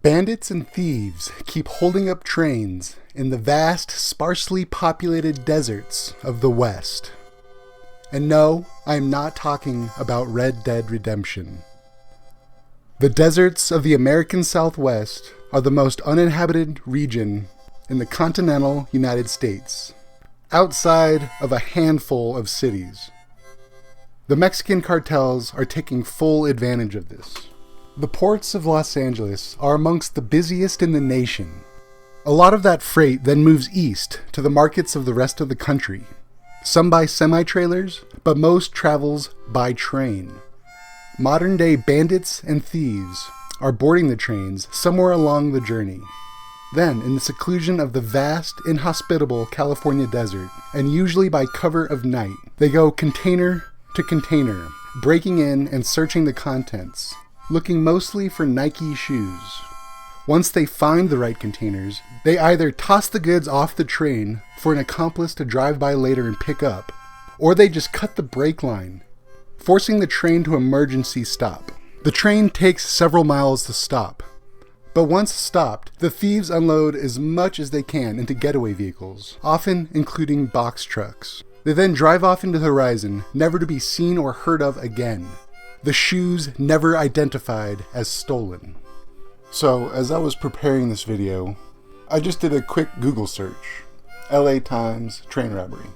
Bandits and thieves keep holding up trains in the vast, sparsely populated deserts of the West. And no, I am not talking about Red Dead Redemption. The deserts of the American Southwest are the most uninhabited region in the continental United States, outside of a handful of cities. The Mexican cartels are taking full advantage of this. The ports of Los Angeles are amongst the busiest in the nation. A lot of that freight then moves east to the markets of the rest of the country. Some by semi-trailers, but most travels by train. Modern-day bandits and thieves are boarding the trains somewhere along the journey. Then, in the seclusion of the vast, inhospitable California desert, and usually by cover of night, they go container to container, breaking in and searching the contents, looking mostly for Nike shoes. Once they find the right containers, they either toss the goods off the train for an accomplice to drive by later and pick up, or they just cut the brake line, forcing the train to emergency stop. The train takes several miles to stop, but once stopped, the thieves unload as much as they can into getaway vehicles, often including box trucks. They then drive off into the horizon, never to be seen or heard of again. The shoes never identified as stolen. So, as I was preparing this video, I just did a quick Google search. LA Times train robbery.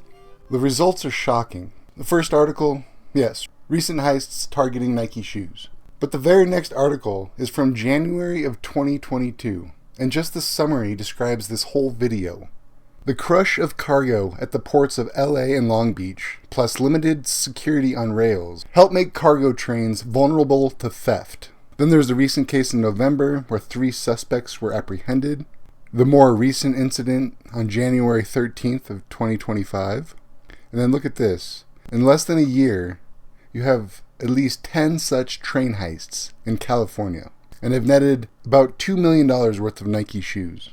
The results are shocking. The first article, yes, recent heists targeting Nike shoes. But the very next article is from January of 2022, and just the summary describes this whole video. The crush of cargo at the ports of LA and Long Beach, plus limited security on rails, help make cargo trains vulnerable to theft. Then there's the recent case in November where 3 suspects were apprehended. The more recent incident on January 13th of 2025. And then look at this. In less than a year, you have at least 10 such train heists in California and have netted about $2 million worth of Nike shoes.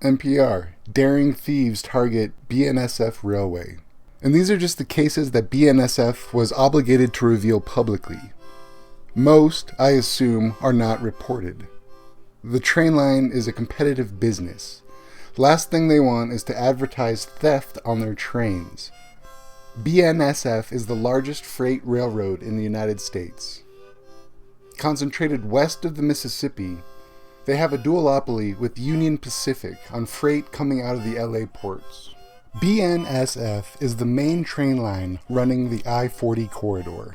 NPR, daring thieves target BNSF Railway. And these are just the cases that BNSF was obligated to reveal publicly. Most, I assume, are not reported. The train line is a competitive business. Last thing they want is to advertise theft on their trains. BNSF is the largest freight railroad in the United States. Concentrated west of the Mississippi, they have a duopoly with Union Pacific on freight coming out of the LA ports. BNSF is the main train line running the I-40 corridor.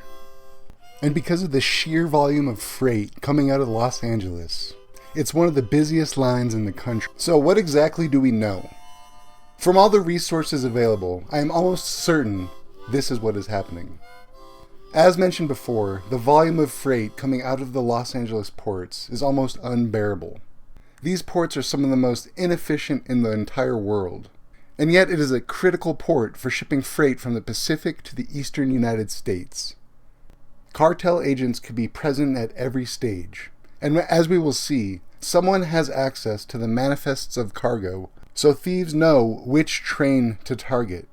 And because of the sheer volume of freight coming out of Los Angeles, it's one of the busiest lines in the country. So what exactly do we know? From all the resources available, I am almost certain this is what is happening. As mentioned before, the volume of freight coming out of the Los Angeles ports is almost unbearable. These ports are some of the most inefficient in the entire world, and yet it is a critical port for shipping freight from the Pacific to the eastern United States. Cartel agents could be present at every stage, and as we will see, someone has access to the manifests of cargo, so thieves know which train to target.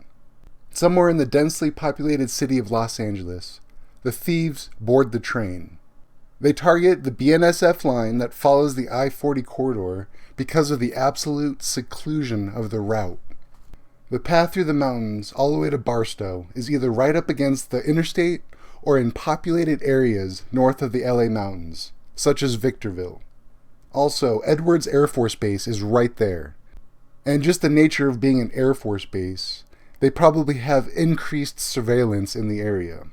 Somewhere in the densely populated city of Los Angeles, the thieves board the train. They target the BNSF line that follows the I-40 corridor because of the absolute seclusion of the route. The path through the mountains all the way to Barstow is either right up against the interstate or in populated areas north of the LA mountains, such as Victorville. Also, Edwards Air Force Base is right there. And just the nature of being an Air Force base, they probably have increased surveillance in the area.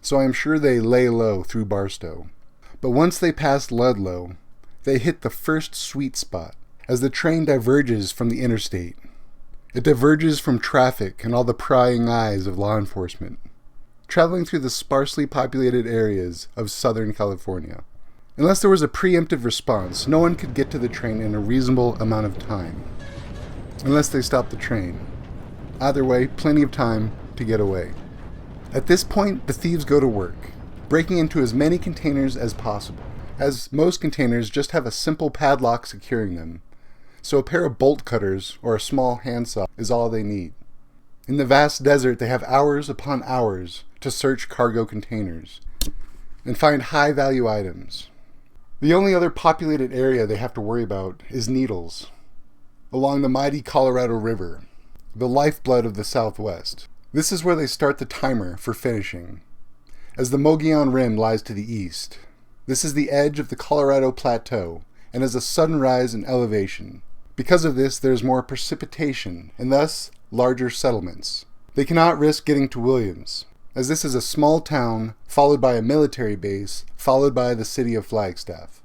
So I'm sure they lay low through Barstow. But once they pass Ludlow, they hit the first sweet spot as the train diverges from the interstate. It diverges from traffic and all the prying eyes of law enforcement, traveling through the sparsely populated areas of Southern California. Unless there was a preemptive response, no one could get to the train in a reasonable amount of time. Unless they stopped the train. Either way, plenty of time to get away. At this point, the thieves go to work, breaking into as many containers as possible, as most containers just have a simple padlock securing them, so a pair of bolt cutters or a small handsaw is all they need. In the vast desert, they have hours upon hours to search cargo containers and find high-value items. The only other populated area they have to worry about is Needles, along the mighty Colorado River, the lifeblood of the Southwest. This is where they start the timer for finishing, as the Mogollon Rim lies to the east. This is the edge of the Colorado Plateau, and has a sudden rise in elevation. Because of this, there is more precipitation, and thus larger settlements. They cannot risk getting to Williams, as this is a small town, followed by a military base, followed by the city of Flagstaff.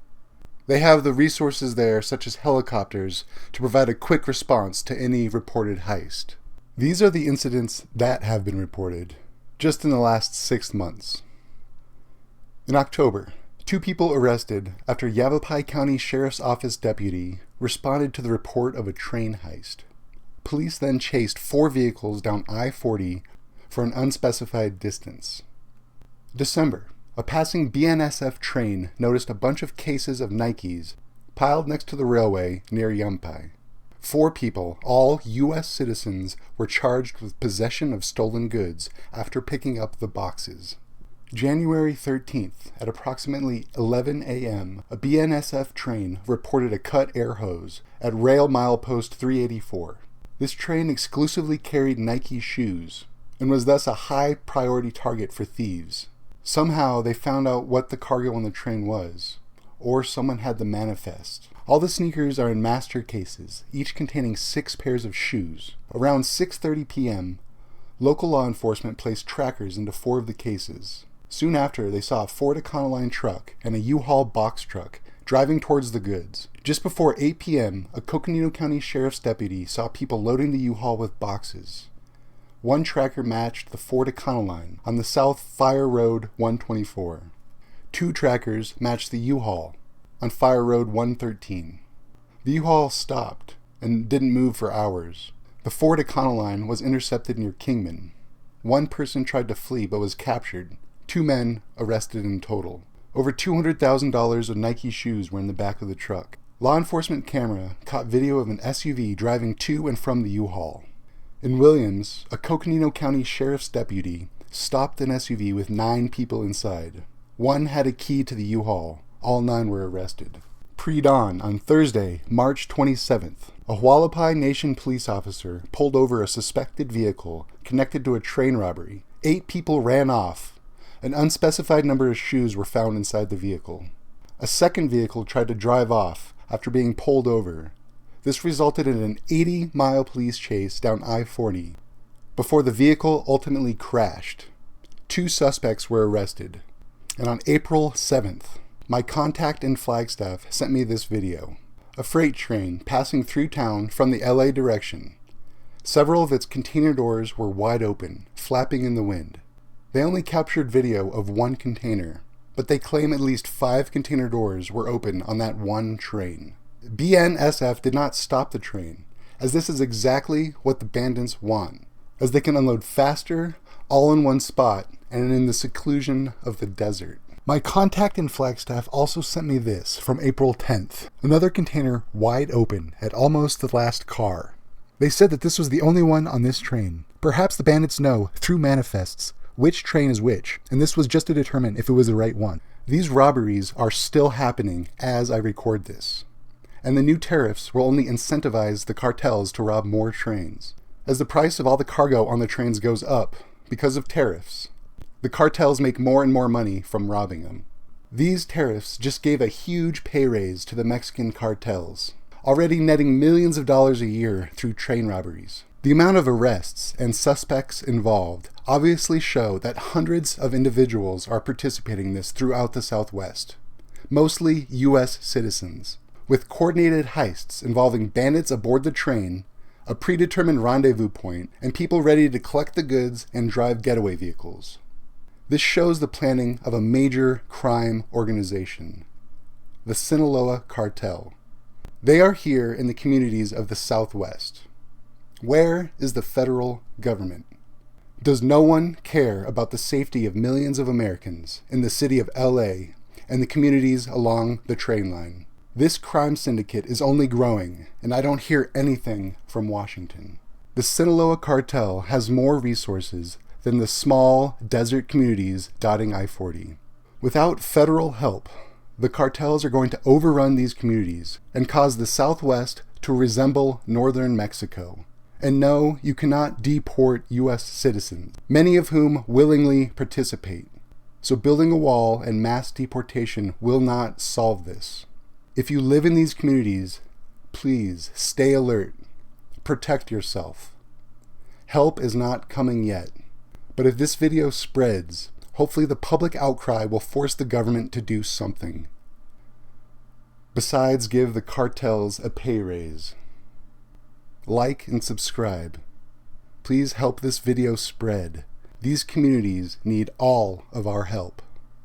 They have the resources there, such as helicopters, to provide a quick response to any reported heist. These are the incidents that have been reported, just in the last 6 months. In October, 2 people arrested after Yavapai County Sheriff's Office deputy responded to the report of a train heist. Police then chased 4 vehicles down I-40 for an unspecified distance. December, a passing BNSF train noticed a bunch of cases of Nikes piled next to the railway near Yavapai. 4 people, all U.S. citizens, were charged with possession of stolen goods after picking up the boxes. January 13th, at approximately 11 a.m., a BNSF train reported a cut air hose at rail milepost 384. This train exclusively carried Nike shoes and was thus a high-priority target for thieves. Somehow they found out what the cargo on the train was, or someone had the manifest. All the sneakers are in master cases, each containing 6 pairs of shoes. Around 6:30 p.m., local law enforcement placed trackers into 4 of the cases. Soon after, they saw a Ford Econoline truck and a Uhaul box truck driving towards the goods. Just before 8 p.m., a Coconino County Sheriff's deputy saw people loading the Uhaul with boxes. One tracker matched the Ford Econoline on the South Fire Road 124. 2 trackers matched the Uhaul on Fire Road 113. The U-Haul stopped and didn't move for hours. The Ford Econoline was intercepted near Kingman. 1 person tried to flee but was captured. 2 men arrested in total. Over $200,000 of Nike shoes were in the back of the truck. Law enforcement camera caught video of an SUV driving to and from the U-Haul. In Williams, a Coconino County Sheriff's deputy stopped an SUV with 9 people inside. 1 had a key to the U-Haul. All 9 were arrested. Pre-dawn on Thursday, March 27th, a Hualapai Nation police officer pulled over a suspected vehicle connected to a train robbery. 8 people ran off. An unspecified number of shoes were found inside the vehicle. A second vehicle tried to drive off after being pulled over. This resulted in an 80-mile police chase down I-40 before the vehicle ultimately crashed. 2 suspects were arrested. And on April 7th, my contact in Flagstaff sent me this video. A freight train passing through town from the LA direction. Several of its container doors were wide open, flapping in the wind. They only captured video of 1 container, but they claim at least 5 container doors were open on that 1 train. BNSF did not stop the train, as this is exactly what the bandits want, as they can unload faster, all in one spot, and in the seclusion of the desert. My contact in Flagstaff also sent me this from April 10th, another container wide open at almost the last car. They said that this was the only one on this train. Perhaps the bandits know, through manifests, which train is which, and this was just to determine if it was the right one. These robberies are still happening as I record this, and the new tariffs will only incentivize the cartels to rob more trains. As the price of all the cargo on the trains goes up because of tariffs, the cartels make more and more money from robbing them. These tariffs just gave a huge pay raise to the Mexican cartels, already netting millions of dollars a year through train robberies. The amount of arrests and suspects involved obviously show that hundreds of individuals are participating in this throughout the Southwest, mostly U.S. citizens, with coordinated heists involving bandits aboard the train, a predetermined rendezvous point, and people ready to collect the goods and drive getaway vehicles. This shows the planning of a major crime organization, the Sinaloa Cartel. They are here in the communities of the Southwest. Where is the federal government? Does no one care about the safety of millions of Americans in the city of LA and the communities along the train line? This crime syndicate is only growing, and I don't hear anything from Washington. The Sinaloa Cartel has more resources than the small desert communities dotting I-40. Without federal help, The cartels are going to overrun these communities and cause the Southwest to resemble northern Mexico. And no, you cannot deport U.S. citizens, many of whom willingly participate. So building a wall and mass deportation will not solve this. If you live in these communities, please stay alert. Protect yourself. Help is not coming yet. But if this video spreads, hopefully the public outcry will force the government to do something. Besides, give the cartels a pay raise. Like and subscribe. Please help this video spread. These communities need all of our help.